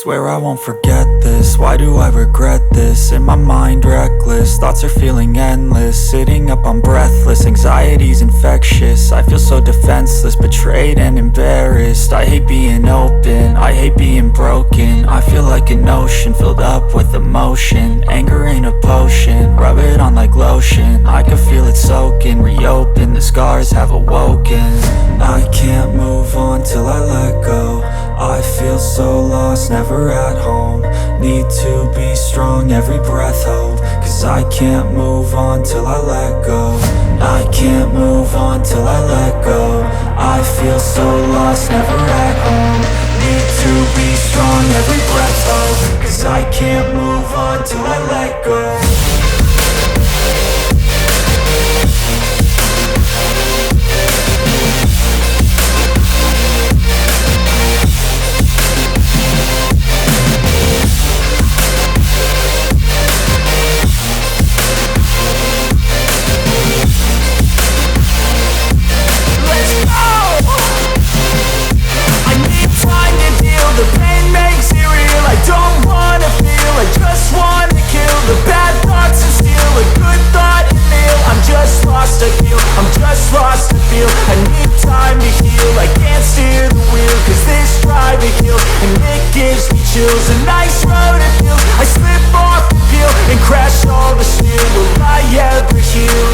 Swear I won't forget this, why do I regret this? In my mind reckless, thoughts are feeling endless. Sitting up I'm breathless, anxiety's infectious. I feel so defenseless, betrayed and embarrassed. I hate being open, I hate being broken. I feel like an ocean filled up with emotion. Anger ain't a potion, rub it on like lotion. I can feel it soaking, reopen, the scars have awoken. I can't move on till I let go. I feel so lost, never at home. Need to be strong, every breath hope. Cause I can't move on till I let go. I can't move on till I let go. I feel so lost, never at home. Need to be strong, every breath hope. Cause I can't move on till I let go. The pain makes it real, I don't wanna feel, I just wanna kill the bad thoughts and steal a good thought and feel. I'm just lost, I feel, I'm just lost, I feel. I need time to heal, I can't steer the wheel. Cause this drive it kills, and it gives me chills. A nice road it feels, I slip off the peel and crash all the steel. Will I ever heal?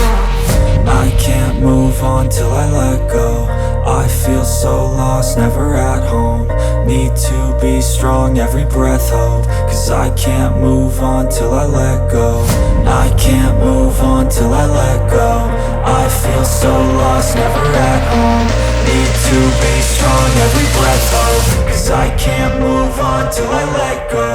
I can't move on till I let go. I feel so lost, never at home. Need to be strong, every breath hope. Cause I can't move on till I let go. I can't move on till I let go. I feel so lost, never at home. Need to be strong, every breath hope. Cause I can't move on till I let go.